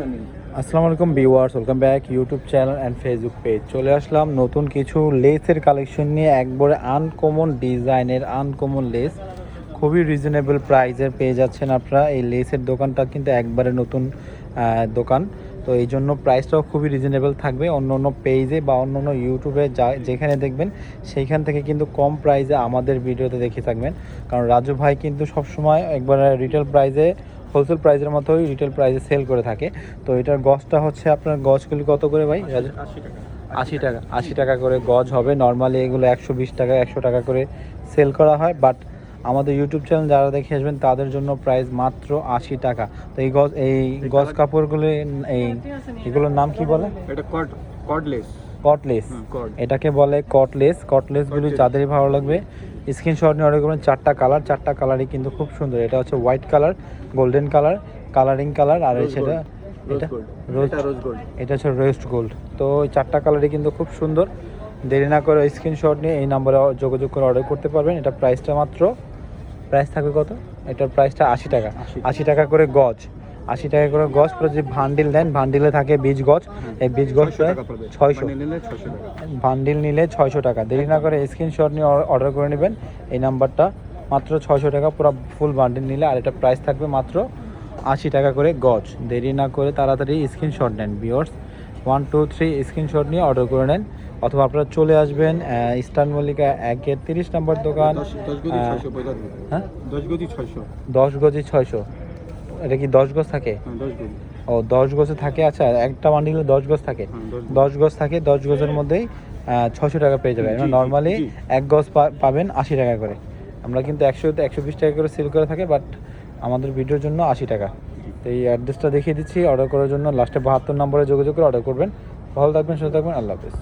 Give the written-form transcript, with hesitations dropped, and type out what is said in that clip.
আসসালামু আলাইকুম viewers, welcome back YouTube channel and Facebook page. চলে আসলাম নতুন কিছু লেসের কালেকশন নিয়ে। একবারে আনকমন ডিজাইনের আনকমন লেস, খুবই রিজনেবল প্রাইসের পেয়ে যাচ্ছেন আপনারা। এই লেসের দোকানটা কিন্তু একবারে নতুন দোকান, তো এই জন্য প্রাইসটাও খুবই রিজনেবল থাকবে। অন্য অন্য পেজে বা অন্য অন্য ইউটিউবে যেখানে দেখবেন সেইখান থেকে কিন্তু কম প্রাইসে আমাদের ভিডিওতে দেখে থাকবেন, কারণ রাজু ভাই কিন্তু সবসময় একবারে রিটেল প্রাইসে, হোলসেল প্রাইসের মতোই রিটেল প্রাইসে সেল করে থাকে। তো এটার গজটা হচ্ছে আপনার, গজগুলি কত করে ভাই? 80 টাকা। 80 টাকা করে গজ হবে। নর্মালি এগুলো 120 টাকা 100 টাকা করে সেল করা হয়, বাট আমাদের ইউটিউব চ্যানেল যারা দেখে আসবেন তাদের জন্য প্রাইস মাত্র 80 টাকা। তো এই গজ কাপড়গুলো, এগুলোর নাম কি বলে? এটা কর্ডলেস। কটলেস, এটাকে বলে কটলেস। কটলেসগুলি যাদেরই ভালো লাগবে স্ক্রিনশট নিয়ে অর্ডার করবেন। চারটা কালারই কিন্তু খুব সুন্দর। এটা হচ্ছে white colour, golden colour, colouring colour, আর সেটা এটা রোজ গোল্ড, এটা হচ্ছে রোস্ট গোল্ড। তো ওই চারটা কালারই কিন্তু খুব সুন্দর। দেরি না করে স্ক্রিনশট নিয়ে এই নাম্বারে যোগাযোগ করে অর্ডার করতে পারবেন। এটা প্রাইসটা মাত্র, প্রাইস থাকবে কত? এটার প্রাইসটা 80 টাকা। 80 টাকা করে গজ, 80 টাকা করে গজ। পরে যে ভান্ডিল দেন, ভান্ডিলে থাকে 20 গজ। এই 20 গজ প্রায় 600, ভান্ডিল নিলে 600 টাকা। দেরি না করে স্ক্রিনশট নিয়ে অর্ডার করে নেবেন এই নাম্বারটা। মাত্র 600 টাকা পুরো ফুল বান্ডিল নিলে। আর এটা প্রাইস থাকবে মাত্র 80 টাকা করে গজ। দেরি না করে তাড়াতাড়ি স্ক্রিনশট নেন ভিউয়ার্স। 1 2 3 স্ক্রিনশট নিয়ে অর্ডার করে নেন, অথবা আপনারা চলে আসবেন ইস্টার্ন মল্লিকা 1-30 নম্বর দোকান। হ্যাঁ, 10 গজি 600। এটা কি 10 গজ থাকে? ও 10 গজে থাকে। আচ্ছা, একটা বান্ডিলে 10 গজ থাকে। 10 গজ থাকে, 10 গজের মধ্যেই 600 টাকা পেয়ে যাবেন। নর্মালি 1 গজ পাবেন 80 টাকা করে। আমরা কিন্তু 100-120 টাকা করে সেল করে থাকি, বাট আমাদের ভিডিওর জন্য 80 টাকা। তো এই অ্যাড্রেসটা দেখিয়ে দিচ্ছি অর্ডার করার জন্য। লাস্টে 72 নম্বরে যোগাযোগ করে অর্ডার করবেন। ভালো থাকবেন, সুস্থ থাকবেন, আল্লাহ হাফেজ।